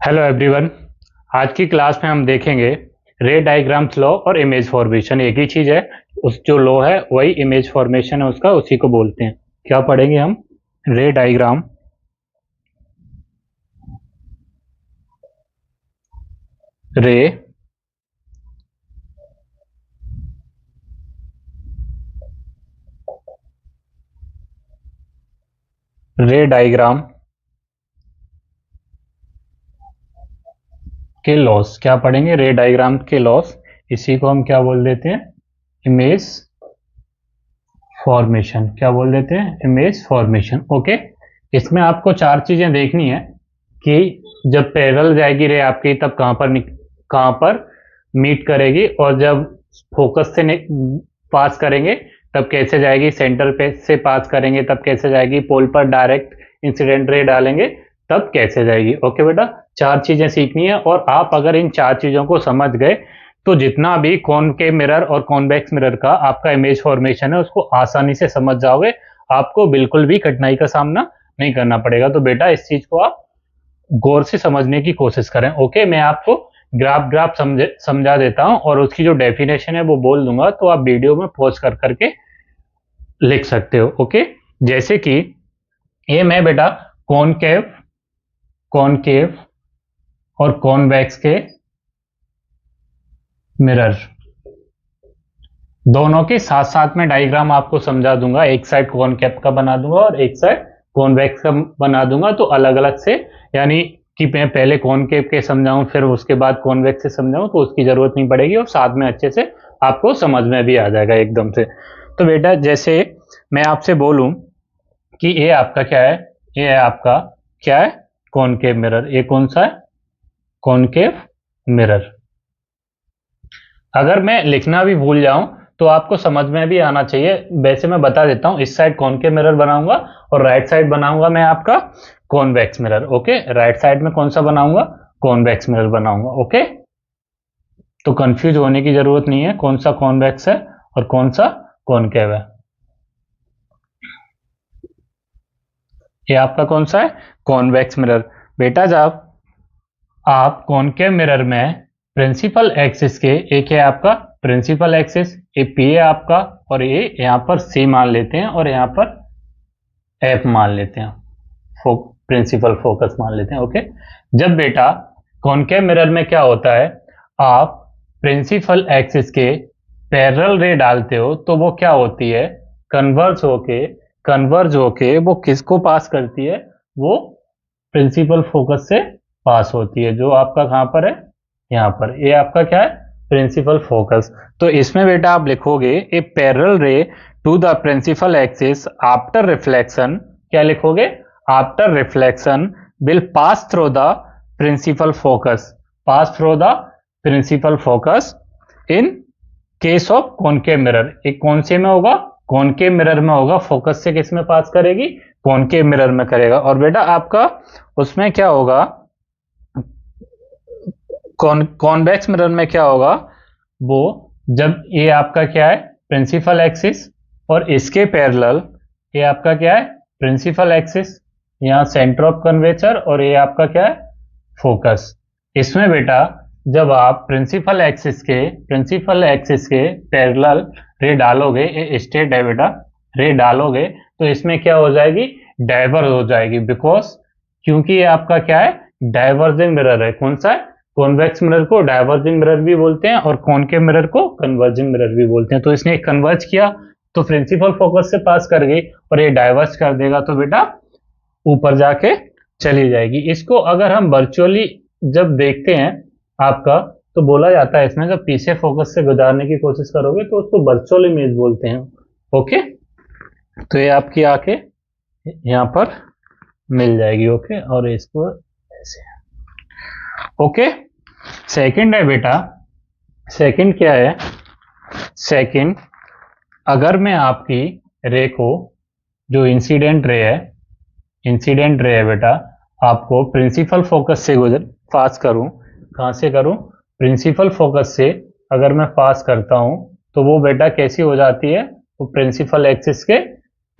Hello everyone. आज की class में हम देखेंगे रे डायग्राम्स लॉ और इमेज फॉर्मेशन। एक ही चीज़ है, उस जो लॉ है वही इमेज फॉर्मेशन है उसका, उसी को बोलते हैं। क्या पढ़ेंगे हम? रे डायग्राम, रे रे डायग्राम के लॉस। क्या पढ़ेंगे? रे डायग्राम के लॉस। इसी को हम क्या बोल देते हैं? Image formation. क्या बोल देते हैं? Image formation. ओके। इसमें आपको चार चीजें देखनी है कि जब पैरेलल जाएगी रे आपकी तब कहाँ पर मीट करेगी, और जब फोकस से पास करेंगे तब कैसे जाएगी, सेंटर पे से पास करेंगे तब कैसे जाएगी, पोल पर डायरेक्ट इंसिडेंट रे डालेंगे तब कैसे जाएगी। ओके बेटा, चार चीजें सीखनी है, और आप अगर इन चार चीजों को समझ गए तो जितना भी कॉनकेव मिरर और कॉन्वेक्स मिरर का आपका इमेज फॉर्मेशन है उसको आसानी से समझ जाओगे। आपको बिल्कुल भी कठिनाई का सामना नहीं करना पड़ेगा। तो बेटा इस चीज को आप गौर से समझने की कोशिश करें। ओके, मैं आपको ग्राफ ग्राफ समझा देता हूं और उसकी जो डेफिनेशन है वो बोल दूंगा, तो आप वीडियो में पॉज कर करके लिख सकते हो। ओके, जैसे कि ये मैं बेटा कॉनकेव कॉनकेव और कॉन्वेक्स के मिरर दोनों के साथ साथ में डायग्राम आपको समझा दूंगा। एक साइड कॉनकेव का बना दूंगा और एक साइड कॉन्वेक्स का बना दूंगा, तो अलग अलग से, यानी कि मैं पहले कॉनकेव के समझाऊं फिर उसके बाद कॉन्वेक्स से समझाऊं, तो उसकी जरूरत नहीं पड़ेगी और साथ में अच्छे से आपको समझ में भी आ जाएगा एकदम से। तो बेटा जैसे मैं आपसे बोलूं कि ये आपका क्या है, ये है आपका क्या है, कॉनकेव मिरर। ये कौन सा है? Concave mirror. अगर मैं लिखना भी भूल जाऊं तो आपको समझ में भी आना चाहिए। वैसे मैं बता देता हूं, इस साइड कॉनकेव मिरर बनाऊंगा और राइट साइड बनाऊंगा मैं आपका convex mirror. Okay, right side में कौन सा बनाऊंगा? कॉन्वेक्स मिरर बनाऊंगा। ओके, तो कंफ्यूज होने की जरूरत नहीं है कौन सा कॉन्वेक्स है और कौन सा कॉनकेव है। ये आपका कौन सा है? Convex mirror. बेटा जब आप कॉनकेव मिरर में प्रिंसिपल एक्सिस के, एक है आपका प्रिंसिपल एक्सिस, ये पी है आपका, और ये यहाँ पर सी मान लेते हैं और यहाँ पर एफ मान लेते हैं, प्रिंसिपल फोकस मान लेते हैं। ओके, जब बेटा कॉनकेव मिरर में क्या होता है, आप प्रिंसिपल एक्सिस के पैरेलल रे डालते हो तो वो क्या होती है, कन्वर्ज होके वो किसको पास करती है? वो प्रिंसिपल फोकस से पास होती है, जो आपका कहां पर है? यहाँ पर। ये आपका क्या है? Principal focus. तो इसमें बेटा आप लिखोगे a parallel ray to the principal axis after reflection. क्या लिखोगे? After reflection will pass through the principal focus, pass through the principal focus in case of concave mirror. एक कौन से में होगा? कॉनकेव मिरर में होगा। फोकस से किस में पास करेगी? कॉनकेव मिरर में करेगा। और बेटा आपका उसमें क्या होगा, कॉन्वेक्स मिरर में क्या होगा, वो जब ये आपका क्या है? प्रिंसिपल एक्सिस, और इसके पैरेलल ये आपका क्या है? प्रिंसिपल एक्सिस, यहाँ सेंटर ऑफ कर्वेचर, और ये आपका क्या है? फोकस। इसमें बेटा जब आप प्रिंसिपल एक्सिस के पैरेलल रे डालोगे, ये स्टेट है बेटा, रे डालोगे तो इसमें क्या हो जाएगी? डाइवर्ज हो जाएगी, बिकॉज क्योंकि ये आपका क्या है? डाइवर्जिंग मिरर है। कौन सा है? कॉन्वेक्स मिरर को डाइवर्जिंग मिरर भी बोलते हैं और कॉनकेव मिरर को कन्वर्जिंग मिरर भी बोलते हैं। तो इसने कन्वर्ज किया तो प्रिंसिपल फोकस से पास कर गई, और ये डाइवर्ज कर देगा तो बेटा ऊपर जाके चली जाएगी। इसको अगर हम वर्चुअली जब देखते हैं आपका, तो बोला जाता है इसमें जब पीछे फोकस से गुजारने की कोशिश करोगे तो उसको वर्चुअल इमेज बोलते हैं। ओके, तो ये आपकी आंखें यहाँ पर मिल जाएगी। ओके, और इसको ऐसे। ओके, सेकंड है बेटा, सेकंड क्या है? सेकंड, अगर मैं आपकी रे को, जो इंसिडेंट रे है बेटा, आपको प्रिंसिपल फोकस से पास करूं, कहां से करूं? प्रिंसिपल फोकस से अगर मैं पास करता हूं तो वो बेटा कैसी हो जाती है? वो प्रिंसिपल एक्सिस के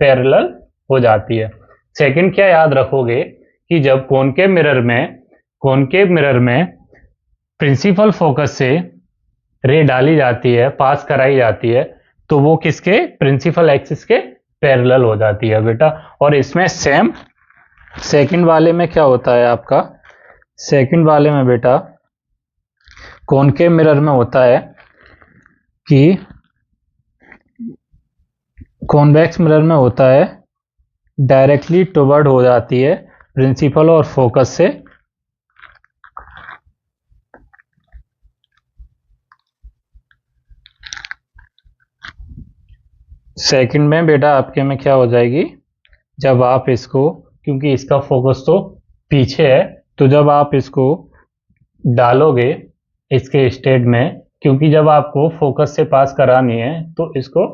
पैरेलल हो जाती है। सेकंड क्या याद रखोगे कि जब कॉनकेव मिरर में कॉनकेव मिरर में प्रिंसिपल फोकस से रे डाली जाती है, पास कराई जाती है, तो वो किसके प्रिंसिपल एक्सिस के पैरेलल हो जाती है बेटा। और इसमें सेम सेकंड वाले में क्या होता है आपका, सेकंड वाले में बेटा कॉनकेव मिरर में होता है कि कॉन्वेक्स मिरर में होता है डायरेक्टली टुवर्ड हो जाती है प्रिंसिपल और फोकस से, सेकंड में बेटा आपके में क्या हो जाएगी, जब आप इसको, क्योंकि इसका फोकस तो पीछे है, तो जब आप इसको डालोगे इसके स्टेट में, क्योंकि जब आपको फोकस से पास करानी है तो इसको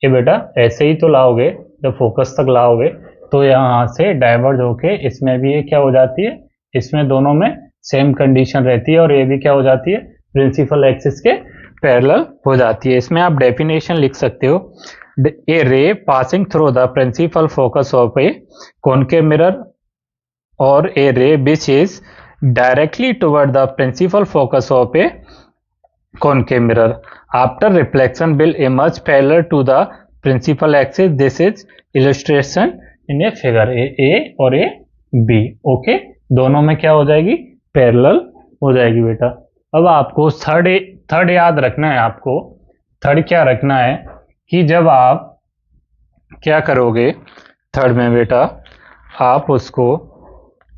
ये बेटा ऐसे ही तो लाओगे, जब फोकस तक लाओगे तो यहाँ से डाइवर्ज होके इसमें भी ये क्या हो जाती है, इसमें दोनों में सेम कंडीशन रहती है और ये भी क्या हो जाती है, प्रिंसिपल एक्सिस के पैरेलल हो जाती है। इसमें आप डेफिनेशन लिख सकते हो, a ray passing through the principal focus of a concave mirror और a ray which is directly toward the principal focus of a concave mirror after reflection will emerge parallel to the principal axis. This is illustration in a figure a और a b। Okay, दोनों में क्या हो जाएगी, parallel हो जाएगी बेटा। अब आपको थर्ड याद रखना है, आपको थर्ड क्या रखना है कि जब आप क्या करोगे थर्ड में बेटा, आप उसको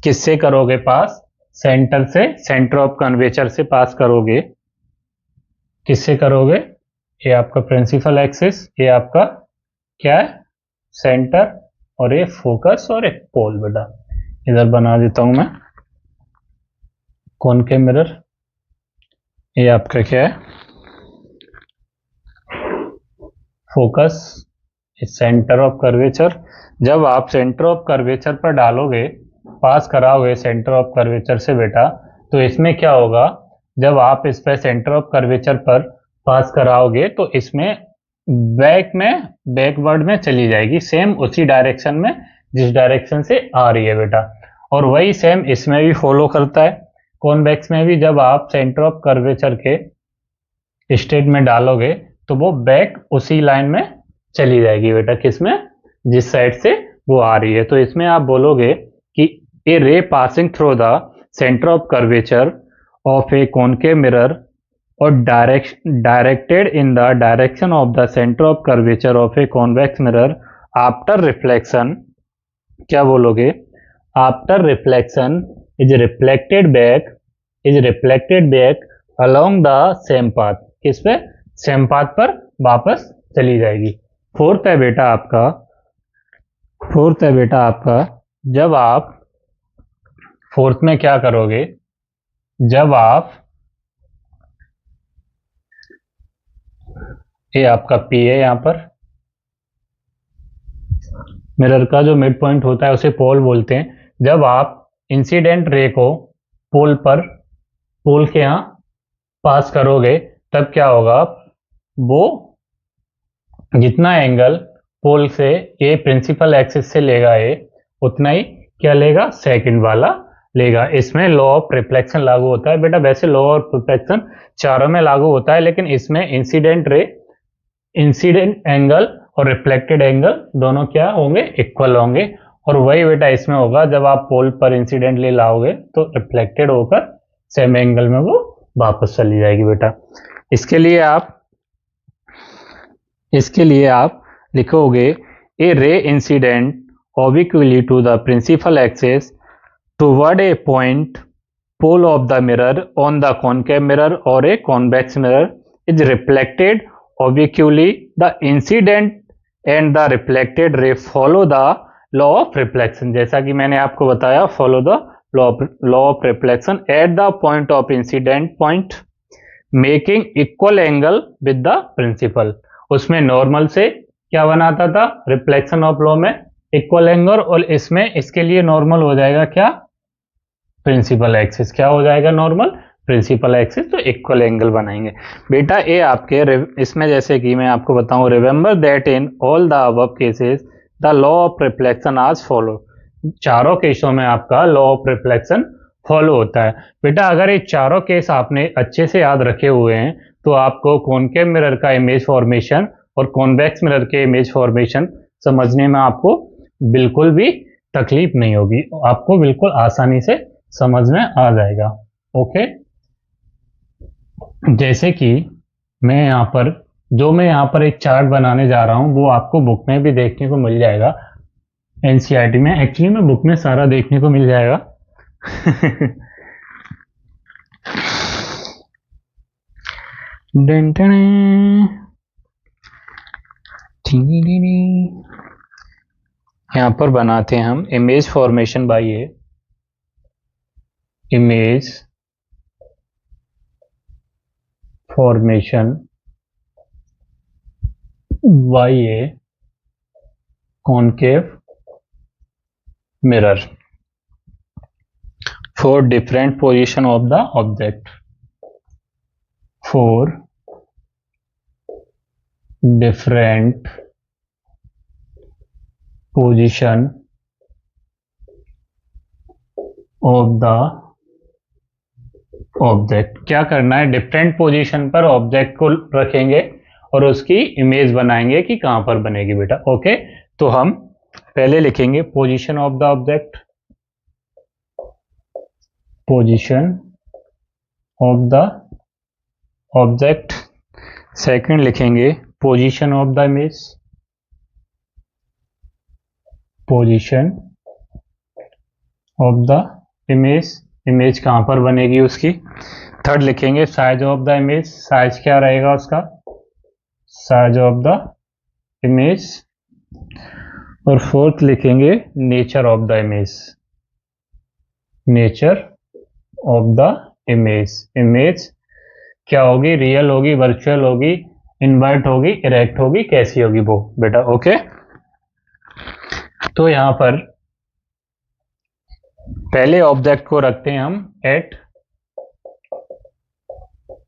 किससे करोगे पास, सेंटर से, सेंटर ऑफ कर्वेचर से पास करोगे। किससे करोगे, ये आपका प्रिंसिपल एक्सिस, ये आपका क्या है सेंटर, और ये फोकस और एक पोल बेटा। इधर बना देता हूं मैं कॉनकेव मिरर, ये आपका क्या है फोकस, सेंटर ऑफ कर्वेचर। जब आप सेंटर ऑफ कर्वेचर पर डालोगे, पास कराओगे सेंटर ऑफ कर्वेचर से बेटा, तो इसमें क्या होगा, जब आप इस पे सेंटर ऑफ कर्वेचर पर पास कराओगे तो इसमें बैकवर्ड में चली जाएगी, सेम उसी डायरेक्शन में जिस डायरेक्शन से आ रही है बेटा। और वही सेम इसमें भी फॉलो करता है, कॉन्वेक्स में भी जब आप सेंटर ऑफ कर्वेचर के स्टेट में डालोगे तो वो बैक उसी लाइन में चली जाएगी बेटा, किसमें, जिस साइड से वो आ रही है। तो इसमें आप बोलोगे कि a ray passing through the centre of curvature of a concave mirror और directed in the direction of the centre of curvature of a convex mirror after reflection, क्या बोलोगे, after reflection is reflected back along the same path, किस पे, same path पर वापस चली जाएगी। Fourth है बेटा आपका जब आप फोर्थ में क्या करोगे, जब आप, ये आपका पी है, यहां पर मिरर का जो मिड पॉइंट होता है उसे पोल बोलते हैं। जब आप इंसिडेंट रे को पोल के यहां पास करोगे तब क्या होगा, वो जितना एंगल पोल से ये प्रिंसिपल एक्सिस से लेगा, ये उतना ही क्या लेगा, सेकंड वाला लेगा। इसमें लॉ ऑफ रिफ्लेक्शन लागू होता है बेटा। वैसे लॉ ऑफ रिफ्लेक्शन चारों में लागू होता है, लेकिन इसमें इंसिडेंट एंगल और रिफ्लेक्टेड एंगल दोनों क्या होंगे, इक्वल होंगे। और वही बेटा इसमें होगा, जब आप पोल पर इंसिडेंटली लाओगे तो रिफ्लेक्टेड होकर सेम एंगल में वो वापस चली जाएगी बेटा। इसके लिए आप लिखोगे a ray incident obliquely to the principal axis toward a point pole of the mirror on the concave mirror or a convex mirror is reflected obliquely. The incident and the reflected ray follow the law of reflection। जैसा कि मैंने आपको बताया, follow the law of reflection at the point of incident point making equal angle with the principal। उसमें normal से क्या बनाता था, रिफ्लेक्शन ऑफ लॉ में इक्वल एंगल, और इसमें इसके लिए नॉर्मल हो जाएगा क्या, प्रिंसिपल एक्सिस। क्या हो जाएगा नॉर्मल, प्रिंसिपल एक्सिस, तो इक्वल एंगल बनाएंगे बेटा। ये आपके इसमें जैसे कि मैं आपको बताऊं, remember that in all the above cases the law of reflection आज फॉलो। चारों केसों में आपका लॉ ऑफ रिफ्लेक्शन फॉलो होता है। बेटा अगर ये चारों केस आपने अच्छे से याद रखे हुए हैं तो आपको कॉनकेव मिरर का इमेज फॉर्मेशन और कॉन्वेक्स मिरर के इमेज फॉर्मेशन समझने में आपको बिल्कुल भी तकलीफ नहीं होगी, आपको बिल्कुल आसानी से समझ में आ जाएगा। ओके, जैसे कि मैं यहाँ पर एक चार्ट बनाने जा रहा हूँ, वो आपको बुक में भी देखने को मिल जाएगा, एनसीईआरटी में। एक्चुअली में बुक में सारा देखने को मिल जाएगा। यहाँ पर बनाते हैं हम image formation by A, image formation by A concave mirror for different position of the object, for different position of the object। क्या करना है, डिफरेंट पोजीशन पर ऑब्जेक्ट को रखेंगे और उसकी इमेज बनाएंगे कि कहां पर बनेगी बेटा। ओके, तो हम पहले लिखेंगे position of the object, position of the object. Second लिखेंगे position of the image, position of the image, image कहां पर बनेगी उसकी। थर्ड लिखेंगे size of the image, size क्या रहेगा उसका, साइज ऑफ द इमेज। और फोर्थ लिखेंगे nature of the image, nature of the image. Image क्या होगी, रियल होगी, वर्चुअल होगी, इन्वर्ट होगी, इरेक्ट होगी, कैसी होगी वो बेटा। ओके, तो यहां पर पहले ऑब्जेक्ट को रखते हैं हम एट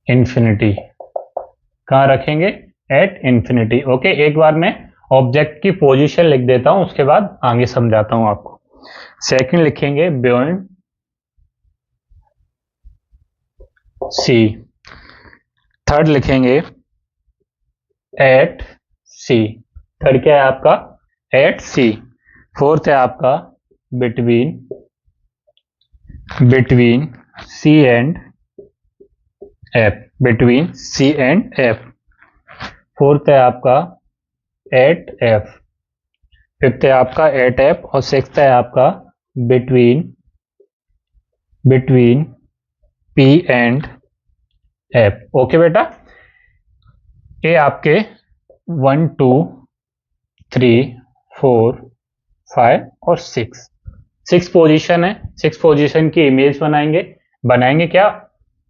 इंफिनिटी। कहां रखेंगे, एट इंफिनिटी। ओके, एक बार मैं ऑब्जेक्ट की पोजीशन लिख देता हूं, उसके बाद आगे समझाता हूं आपको। सेकंड लिखेंगे बियॉन्ड सी। थर्ड लिखेंगे एट सी, थर्ड क्या है आपका, एट सी। फोर्थ है आपका between, between C and F, between C and F. Fourth है आपका एट एफ, फिफ्थ है आपका एट एफ, और सिक्स्थ है आपका between, between P and F. Okay बेटा, ये आपके 1 2 3 4 5 और 6 पोजीशन है। 6 पोजीशन की इमेज बनाएंगे। बनाएंगे क्या,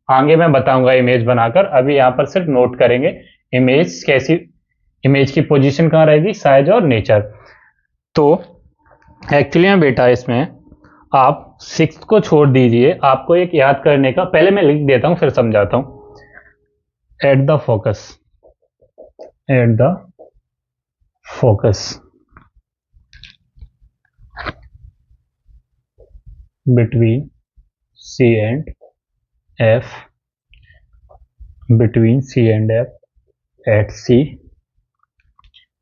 आगे मैं बताऊंगा इमेज बनाकर, अभी यहां पर सिर्फ नोट करेंगे इमेज कैसी, इमेज की पोजीशन कहां रहेगी, साइज और नेचर। तो एक्चुअली में बेटा इसमें आप 6 को छोड़ दीजिए, आपको एक याद करने का, पहले मैं लिख देता हूं फिर समझाता हूं। At the focus, at the focus between C and F, between C and F, at C,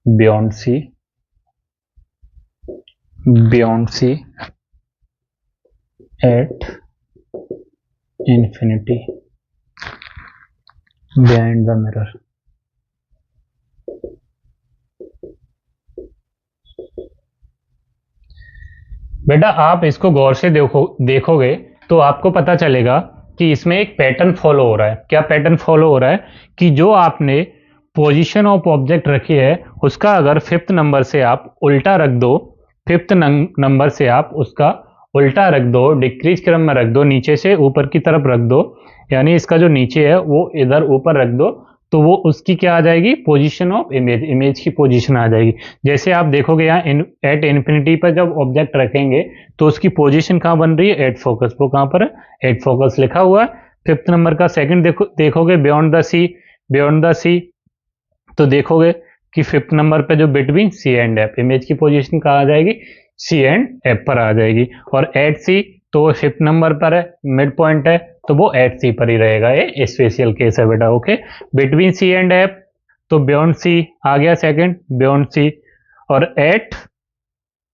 beyond C, beyond C, at infinity, behind the mirror। बेटा आप इसको गौर से देखोगे तो आपको पता चलेगा कि इसमें एक पैटर्न फॉलो हो रहा है। क्या पैटर्न फॉलो हो रहा है कि जो आपने पोजीशन ऑफ ऑब्जेक्ट रखी है उसका अगर फिफ्थ नंबर से आप उल्टा रख दो, फिफ्थ नंबर से आप उसका उल्टा रख दो, डिक्रीज क्रम में रख दो, नीचे से ऊपर की तरफ रख दो, यानी इसका जो नीचे है वो इधर ऊपर रख दो, तो वो उसकी क्या आ जाएगी, पोजीशन ऑफ इमेज, इमेज की पोजीशन आ जाएगी। जैसे आप देखोगे यहाँ एट इन्फिनिटी पर जब ऑब्जेक्ट रखेंगे तो उसकी पोजीशन कहाँ बन रही है, एट फोकस। वो कहाँ पर है, एट फोकस लिखा हुआ है। फिफ्थ नंबर का सेकंड देखोगे beyond the C, beyond the C, तो देखोगे कि फिफ्थ नंबर पे जो between C and F, image की पोजीशन कहाँ आ जाएगी, सी एंड एफ पर आ जाएगी। और एट सी तो वो फिफ्थ नंबर पर है, मिड पॉइंट है, तो वो एट सी पर ही रहेगा। ये स्पेशल केस है बेटा। Okay, between C and F, तो बियॉन्ड सी आ गया सेकंड, बियॉन्ड सी। और एट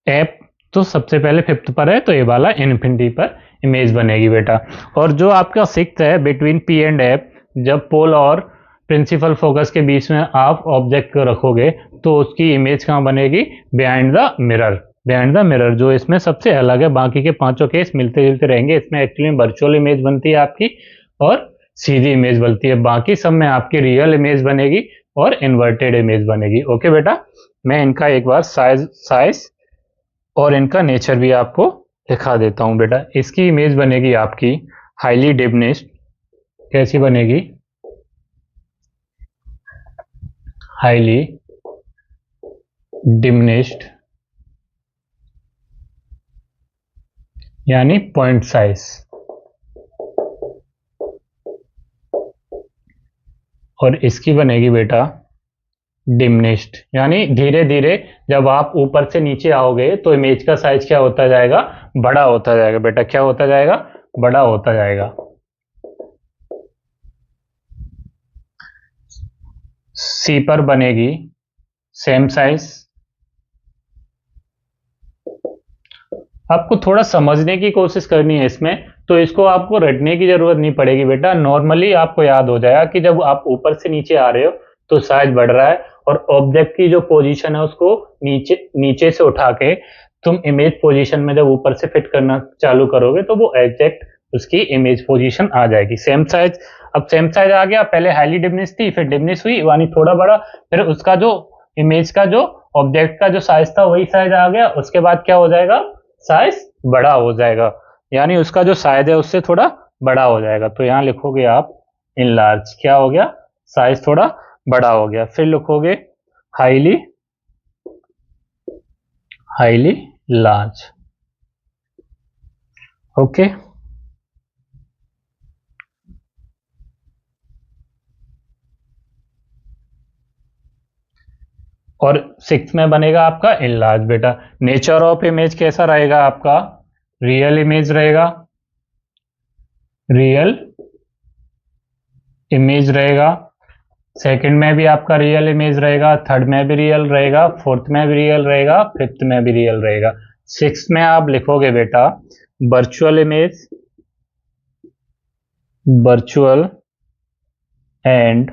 एफ तो सबसे पहले फिफ्थ पर है, तो ये वाला इन्फिनिटी पर इमेज बनेगी बेटा। और जो आपका सिक्स्थ है, बिटवीन पी एंड एफ, जब पोल और प्रिंसिपल फोकस के बीच में आप ऑब्जेक्ट को रखोगे तो उसकी इमेज कहाँ बनेगी? Behind the mirror. Behind the mirror जो इसमें सबसे अलग है, बाकी के पांचों केस मिलते जुलते रहेंगे। इसमें एक्चुअली वर्चुअल इमेज बनती है आपकी और सीधी इमेज बनती है, बाकी सब में आपकी रियल इमेज बनेगी और इन्वर्टेड इमेज बनेगी। ओके बेटा, मैं इनका एक बार साइज और इनका नेचर भी आपको दिखा देता हूं बेटा। इसकी इमेज बनेगी आपकी हाईली डिमिनिश्ड। कैसी बनेगी? हाईली डिमिनिश्ड, यानी पॉइंट साइज। और इसकी बनेगी बेटा डिमिनिश्ड, यानी धीरे धीरे जब आप ऊपर से नीचे आओगे तो इमेज का साइज क्या होता जाएगा? बड़ा होता जाएगा बेटा। क्या होता जाएगा? बड़ा होता जाएगा। सी पर बनेगी सेम साइज। आपको थोड़ा समझने की कोशिश करनी है इसमें, तो इसको आपको रटने की जरूरत नहीं पड़ेगी बेटा। नॉर्मली आपको याद हो जाएगा कि जब आप ऊपर से नीचे आ रहे हो तो साइज बढ़ रहा है, और ऑब्जेक्ट की जो पोजीशन है उसको नीचे नीचे से उठा के तुम इमेज पोजीशन में जब ऊपर से फिट करना चालू करोगे तो वो एग्जैक्ट उसकी इमेज पोजीशन आ जाएगी। सेम साइज, अब सेम साइज आ गया, पहले हाईली डिमिनिश थी, फिर डिमिनिश हुई यानी थोड़ा बड़ा, फिर उसका जो इमेज का जो ऑब्जेक्ट का जो साइज था वही साइज आ गया, उसके बाद क्या हो जाएगा? साइज बड़ा हो जाएगा, यानी उसका जो साइज है उससे थोड़ा बड़ा हो जाएगा। तो यहां लिखोगे आप इनलार्ज। क्या हो गया? साइज थोड़ा बड़ा हो गया। फिर लिखोगे हाईली हाईली लार्ज। ओके, और सिक्स में बनेगा आपका इनलार्ज बेटा। नेचर ऑफ इमेज कैसा रहेगा आपका? रियल इमेज रहेगा, रियल इमेज रहेगा। सेकंड में भी आपका रियल इमेज रहेगा, थर्ड में भी रियल रहेगा, फोर्थ में भी रियल रहेगा, फिफ्थ में भी रियल रहेगा। सिक्स में आप लिखोगे बेटा virtual image, virtual and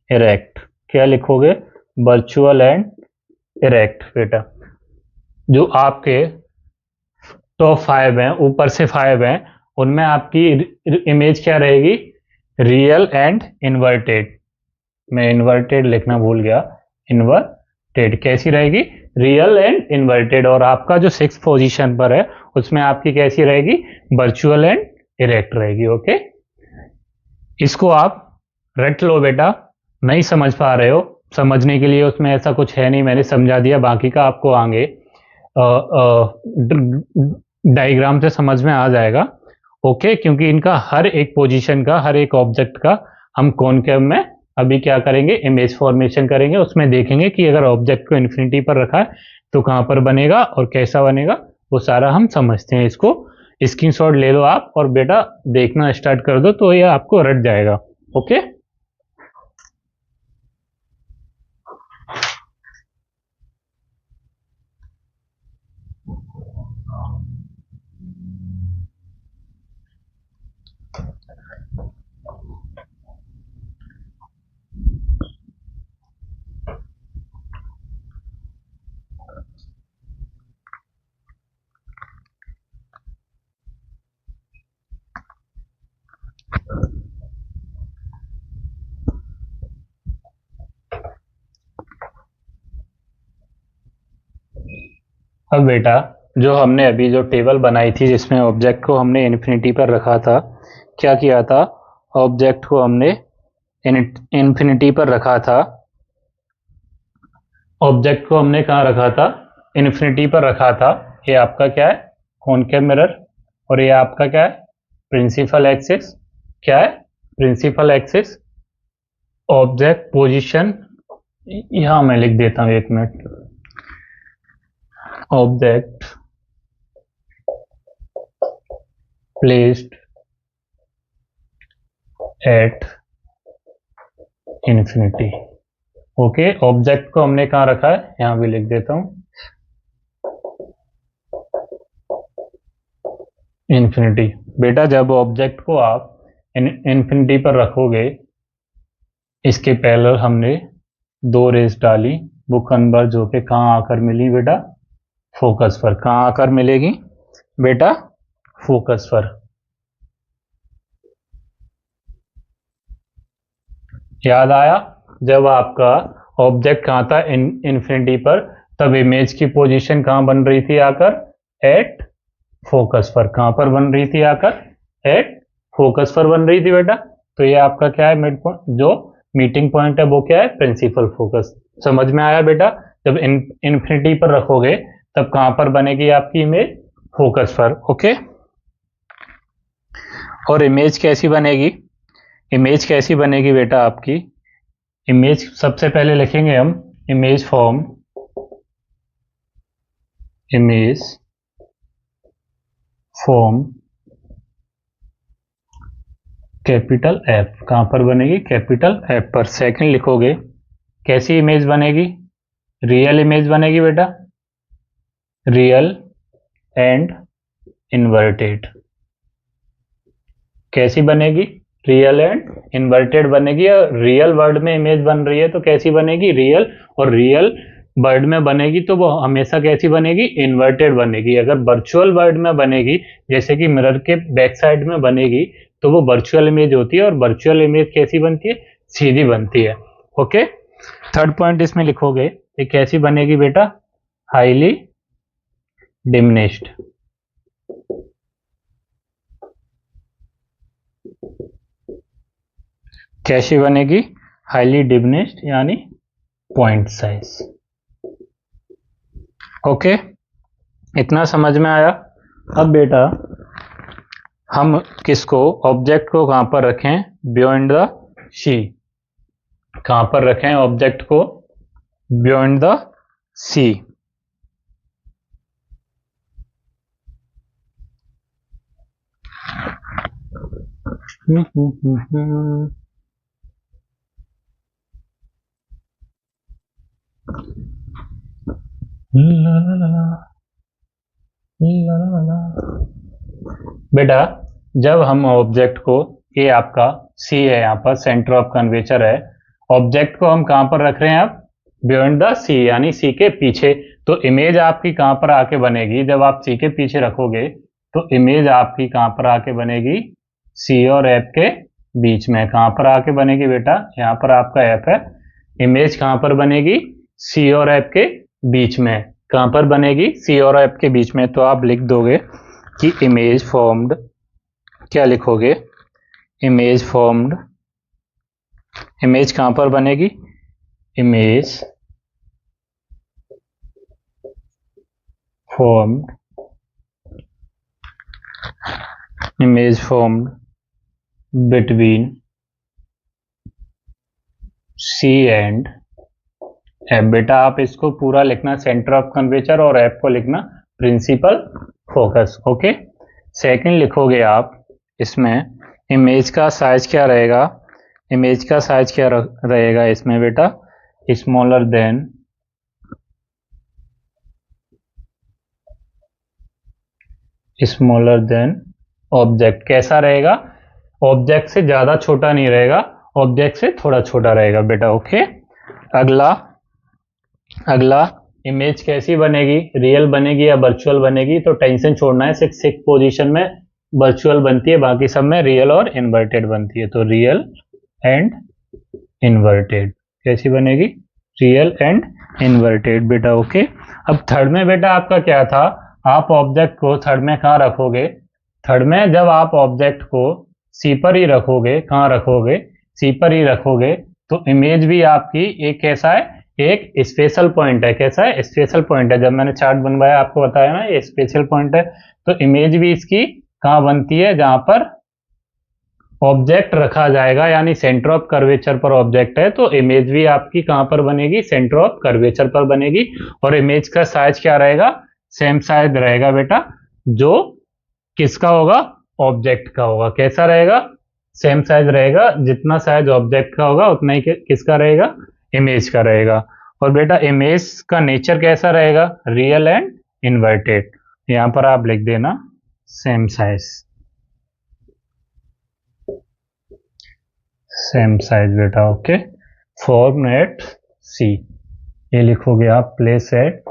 erect. क्या लिखोगे? वर्चुअल एंड इरेक्ट बेटा। जो आपके टॉप फाइव हैं, ऊपर से फाइव हैं, उनमें आपकी इमेज क्या रहेगी? Real and inverted. मैं इन्वर्टेड लिखना भूल गया, इन्वर्टेड कैसी रहेगी? Real and inverted. और आपका जो सिक्स पोजीशन पर है उसमें आपकी कैसी रहेगी? वर्चुअल एंड इरेक्ट रहेगी। ओके, इसको आप रट लो बेटा। नहीं समझ पा रहे हो, समझने के लिए उसमें ऐसा कुछ है नहीं, मैंने समझा दिया, बाकी का आपको आगे डायग्राम से समझ में आ जाएगा। ओके, क्योंकि इनका हर एक पोजीशन का, हर एक ऑब्जेक्ट का हम कॉनकेव में अभी क्या करेंगे? इमेज फॉर्मेशन करेंगे। उसमें देखेंगे कि अगर ऑब्जेक्ट को इन्फिनिटी पर रखा है तो कहाँ पर बनेगा और कैसा बनेगा, वो सारा हम समझते हैं। इसको स्क्रीनशॉट ले लो आप और बेटा देखना स्टार्ट कर दो, तो ये आपको रट जाएगा। ओके, अब बेटा जो हमने अभी जो टेबल बनाई थी जिसमें ऑब्जेक्ट को हमने इन्फिनिटी पर रखा था, क्या किया था? ऑब्जेक्ट को हमने इन्फिनिटी पर रखा था। ऑब्जेक्ट को हमने कहाँ रखा था? इन्फिनिटी पर रखा था। ये आपका क्या है? Concave mirror. और ये आपका क्या है? Principal axis. क्या है? Principal axis. ऑब्जेक्ट पोजीशन, यहां मैं लिख देता हूं, एक minute. Object placed at infinity. Okay, object को हमने कहाँ रखा है, यहां भी लिख देता हूं, इन्फिनिटी। बेटा जब ऑब्जेक्ट को आप इन्फिनिटी पर रखोगे, इसके पैरेलल हमने दो रेस डाली, वो कन्वर्ज होके कहाँ आकर मिली बेटा, फोकस पर। कहाँ आकर मिलेगी बेटा, फोकस पर। याद आया, जब आपका ऑब्जेक्ट कहाँ था, इन्फिनिटी पर, तब इमेज की पोजीशन कहाँ बन रही थी आकर, एट फोकस पर। कहाँ पर बन रही थी आकर, एट फोकस पर बन रही थी बेटा। तो ये आपका क्या है, मिड पॉइंट, जो मीटिंग पॉइंट है वो क्या है, प्रिंसिपल फोकस। समझ में आया बेटा, जब इन्फिनिटी पर रखोगे तब कहाँ पर बनेगी आपकी इमेज, फोकस पर। ओके, और इमेज कैसी बनेगी, इमेज कैसी बनेगी बेटा आपकी, इमेज सबसे पहले लिखेंगे हम, image form, image form capital F. कहां पर बनेगी, कैपिटल एफ पर। सेकंड लिखोगे, कैसी इमेज बनेगी, रियल इमेज बनेगी बेटा, रियल एंड इन्वर्टेड। कैसी बनेगी, रियल एंड इन्वर्टेड बनेगी। रियल वर्ड में इमेज बन रही है तो कैसी बनेगी, रियल, और रियल वर्ड में बनेगी तो वो हमेशा कैसी बनेगी, इन्वर्टेड बनेगी। अगर वर्चुअल वर्ड में बनेगी, जैसे कि मिरर के बैक साइड में बनेगी, तो वो वर्चुअल इमेज होती है, और वर्चुअल इमेज कैसी बनती है, सीधी बनती है। ओके, थर्ड पॉइंट इसमें लिखोगे, ये कैसी बनेगी बेटा, हाईली डिमिनिश्ड। कैसी बनेगी, हाईली डिमिनिश्ड, यानी पॉइंट साइज। ओके, इतना समझ में आया। अब बेटा हम किसको, ऑब्जेक्ट को कहां पर रखें, बियॉन्ड द सी। कहां पर रखें ऑब्जेक्ट को, बियॉन्ड द सी। बेटा जब हम ऑब्जेक्ट को, ये आपका सी है, यहाँ पर सेंटर ऑफ कर्वेचर है, ऑब्जेक्ट को हम कहां पर रख रहे हैं, अब बियॉन्ड द सी, यानी सी के पीछे। तो इमेज आपकी कहां पर आके बनेगी, जब आप सी के पीछे रखोगे तो इमेज आपकी कहां पर आके बनेगी, सी और एफ के बीच में। कहां पर आके बनेगी बेटा, यहाँ पर आपका एफ है, इमेज कहां पर बनेगी, सी और एफ के बीच में। कहां पर बनेगी, सी और एफ के बीच में। तो आप लिख दोगे कि इमेज फॉर्म्ड, क्या लिखोगे, इमेज फॉर्म्ड, इमेज कहां पर बनेगी, image formed, image formed between C and F. बेटा आप इसको पूरा लिखना, सेंटर ऑफ कर्वेचर, और एफ को लिखना प्रिंसिपल फोकस। ओके, सेकंड लिखोगे आप, इसमें इमेज का साइज क्या रहेगा, इमेज का साइज क्या रहेगा इसमें बेटा, स्मॉलर देन ऑब्जेक्ट। कैसा रहेगा, ऑब्जेक्ट से ज्यादा छोटा नहीं रहेगा, ऑब्जेक्ट से थोड़ा छोटा रहेगा बेटा। ओके, अगला इमेज कैसी बनेगी, रियल बनेगी या वर्चुअल बनेगी, तो टेंशन छोड़ना है, सिक्स पोजीशन में वर्चुअल बनती है, बाकी सब में रियल और इन्वर्टेड बनती है। तो रियल एंड इन्वर्टेड, कैसी बनेगी, रियल एंड इन्वर्टेड बेटा। ओके, अब थर्ड में बेटा आपका क्या था, आप ऑब्जेक्ट को थर्ड में कहाँ रखोगे, थर्ड में जब आप ऑब्जेक्ट को सी पर ही रखोगे, कहाँ रखोगे, सी पर ही रखोगे, तो इमेज भी आपकी एक कैसा है, एक स्पेशल पॉइंट है। कैसा है, स्पेशल पॉइंट है। जब मैंने चार्ट बनवाया आपको बताया ना, ये स्पेशल पॉइंट है। तो इमेज भी इसकी कहाँ बनती है, जहां पर ऑब्जेक्ट रखा जाएगा, यानी सेंटर ऑफ कर्वेचर पर ऑब्जेक्ट है, तो इमेज भी आपकी कहां पर बनेगी, सेंटर ऑफ कर्वेचर पर बनेगी। और इमेज का साइज क्या रहेगा, सेम साइज रहेगा बेटा, जो किसका होगा, ऑब्जेक्ट का होगा। कैसा रहेगा? सेम साइज रहेगा, जितना साइज ऑब्जेक्ट का होगा उतना ही किसका रहेगा? इमेज का रहेगा। और बेटा इमेज का नेचर कैसा रहेगा? Real and inverted. यहाँ पर आप लिख देना सेम साइज, सेम साइज बेटा। ओके, फॉर्म एट सी, ये लिखोगे आप, प्लेस एट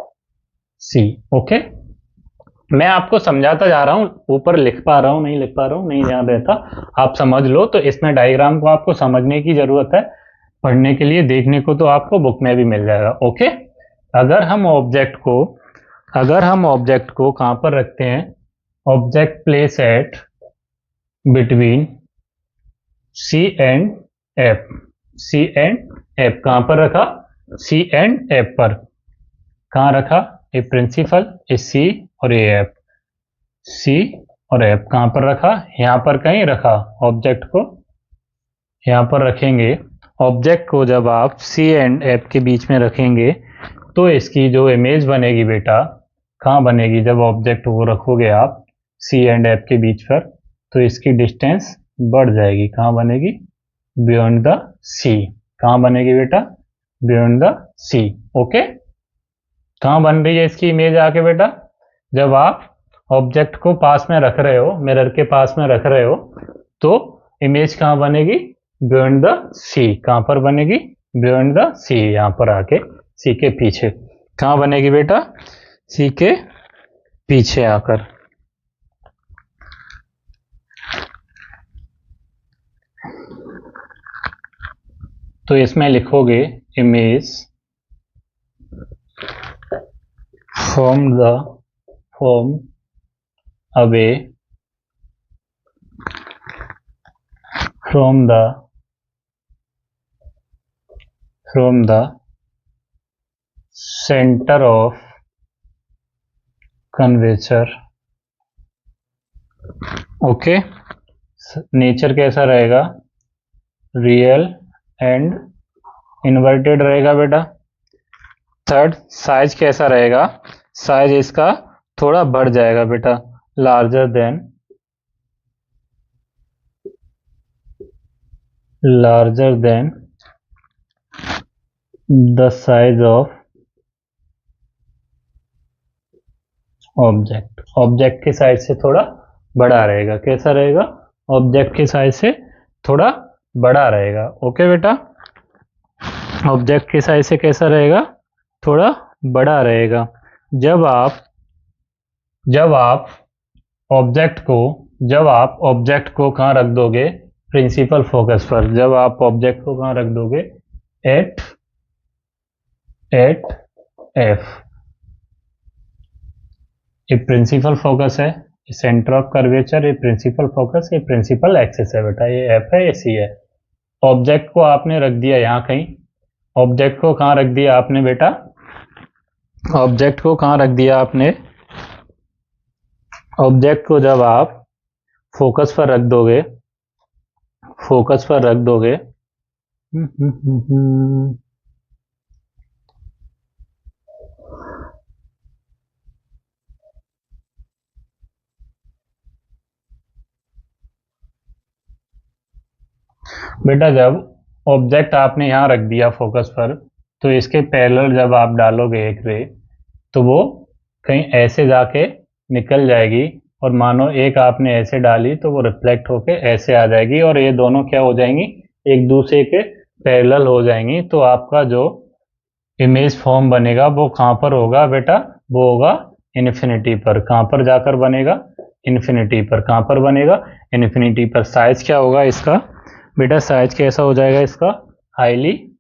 सी। ओके, मैं आपको समझाता जा रहा हूँ, ऊपर लिख पा रहा हूँ नहीं लिख पा रहा हूँ नहीं ध्यान रहता, आप समझ लो। तो इसमें डायग्राम को आपको समझने की जरूरत है, पढ़ने के लिए देखने को तो आपको बुक में भी मिल जाएगा। ओके, अगर हम ऑब्जेक्ट को कहाँ पर रखते हैं? Object place at between C and F. C and F कहाँ पर रखा? सी एंड एफ पर। कहाँ रखा? ए प्रिंसिपल, ए सी और ए एफ। सी और एफ कहाँ पर रखा? यहाँ पर कहीं रखा। ऑब्जेक्ट को यहाँ पर रखेंगे। ऑब्जेक्ट को जब आप सी एंड एफ के बीच में रखेंगे तो इसकी जो इमेज बनेगी बेटा, कहाँ बनेगी? जब ऑब्जेक्ट को रखोगे आप सी एंड एफ के बीच पर तो इसकी डिस्टेंस बढ़ जाएगी। कहाँ बनेगी? बियॉन्ड द सी। कहाँ बनेगी बेटा? Beyond the C. ओके, कहाँ बन रही है इसकी इमेज आके बेटा? जब आप ऑब्जेक्ट को पास में रख रहे हो, मिरर के पास में रख रहे हो, तो इमेज कहाँ बनेगी? बियॉन्ड द सी। कहाँ पर बनेगी? बियॉन्ड द सी, यहाँ पर आके सी के पीछे। कहाँ बनेगी बेटा? सी के पीछे आकर। तो इसमें लिखोगे image from away from the center of curvature। Okay, nature कैसा रहेगा? रियल एंड इन्वर्टेड रहेगा बेटा। थर्ड, साइज कैसा रहेगा? साइज इसका थोड़ा बढ़ जाएगा बेटा, larger than the size of object के साइज से थोड़ा बड़ा रहेगा। कैसा रहेगा? ऑब्जेक्ट के साइज से थोड़ा बड़ा रहेगा। ओके बेटा, ऑब्जेक्ट के साइज से कैसा रहेगा? थोड़ा बड़ा रहेगा। जब आप ऑब्जेक्ट को कहाँ रख दोगे? प्रिंसिपल फोकस पर। जब आप ऑब्जेक्ट को कहाँ रख दोगे? At F. ये प्रिंसिपल फोकस है, सेंटर ऑफ कर्वेचर, ये प्रिंसिपल फोकस, ये प्रिंसिपल एक्सिस है बेटा। ये एफ है, ये सी है। ऑब्जेक्ट को आपने रख दिया यहाँ कहीं। ऑब्जेक्ट को कहाँ रख दिया आपने बेटा? ऑब्जेक्ट को कहाँ रख दिया आपने? ऑब्जेक्ट को जब आप फोकस पर रख दोगे, बेटा जब ऑब्जेक्ट आपने यहाँ रख दिया फोकस पर, तो इसके पैरेलल जब आप डालोगे एक रे, तो वो कहीं ऐसे जाके निकल जाएगी, और मानो एक आपने ऐसे डाली तो वो रिफ्लेक्ट होके ऐसे आ जाएगी, और ये दोनों क्या हो जाएंगी? एक दूसरे के पैरेलल हो जाएंगी। तो आपका जो इमेज फॉर्म बनेगा वो कहाँ पर होगा बेटा? वो होगा इन्फिनिटी पर। कहाँ पर जाकर बनेगा? इन्फिनिटी पर। कहाँ पर बनेगा? इन्फिनिटी पर। साइज क्या होगा इसका बेटा? साइज कैसा हो जाएगा इसका? हाईली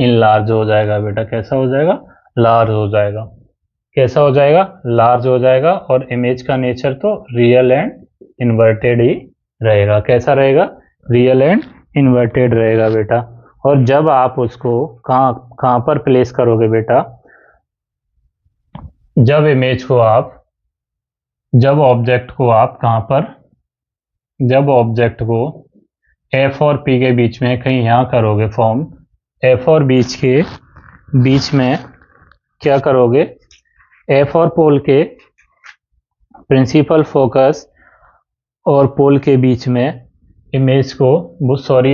इनलार्ज हो जाएगा बेटा। कैसा हो जाएगा? लार्ज हो जाएगा। कैसा हो जाएगा? लार्ज हो जाएगा। और इमेज का नेचर तो रियल एंड इन्वर्टेड ही रहेगा। कैसा रहेगा? रियल एंड इन्वर्टेड रहेगा बेटा। और जब आप उसको कहाँ पर प्लेस करोगे बेटा? जब ऑब्जेक्ट को आप कहाँ पर? जब ऑब्जेक्ट को एफ और पी के बीच में कहीं यहाँ करोगे फॉर्म, एफ और बीच में क्या करोगे? एफ और पोल के प्रिंसिपल फोकस और पोल के बीच में इमेज को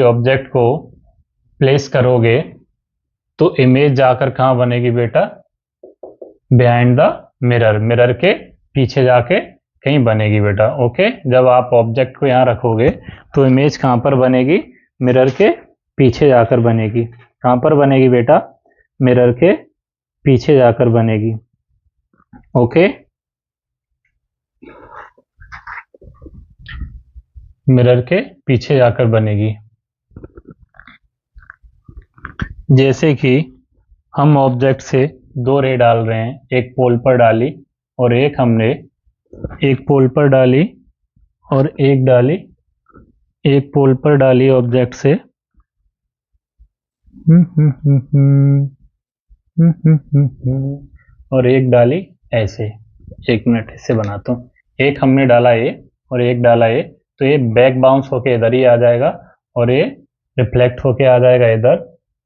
ऑब्जेक्ट को प्लेस करोगे तो इमेज जाकर कहाँ बनेगी बेटा, बिहाइंड द मिरर, मिरर के पीछे जाके कहीं बनेगी बेटा। ओके, जब आप ऑब्जेक्ट को यहाँ रखोगे तो इमेज कहाँ पर बनेगी, मिरर के पीछे जाकर बनेगी। कहाँ पर बनेगी बेटा, मिरर के पीछे जाकर बनेगी। ओके, मिरर के पीछे जाकर बनेगी। जैसे कि हम ऑब्जेक्ट से दो रे डाल रहे हैं, एक पोल पर डाली और एक हमने एक पोल पर डाली और एक डाली, एक पोल पर डाली ऑब्जेक्ट से और एक डाली ऐसे। एक मिनट इससे बनाता हूँ। एक हमने डाला ए और एक डाला ए, तो ये बैक बाउंस होके इधर ही आ जाएगा और ये रिफ्लेक्ट होके आ जाएगा इधर।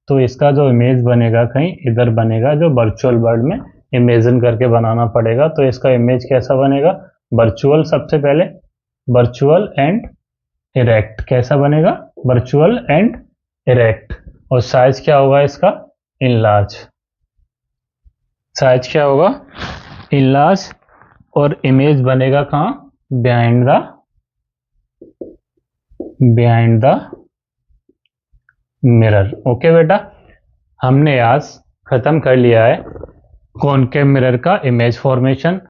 तो इसका जो इमेज बनेगा कहीं इधर बनेगा, जो वर्चुअल वर्ल्ड में इमेजिन करके बनाना पड़ेगा। तो इसका इमेज कैसा बनेगा, वर्चुअल, सबसे पहले वर्चुअल एंड इरेक्ट। कैसा बनेगा, वर्चुअल एंड इरेक्ट। और साइज क्या होगा इसका, इनलार्ज। साइज क्या होगा, इनलार्ज। और इमेज बनेगा कहाँ, बिहाइंड द मिरर। ओके बेटा, हमने आज खत्म कर लिया है कॉनकेव मिरर का इमेज फॉर्मेशन।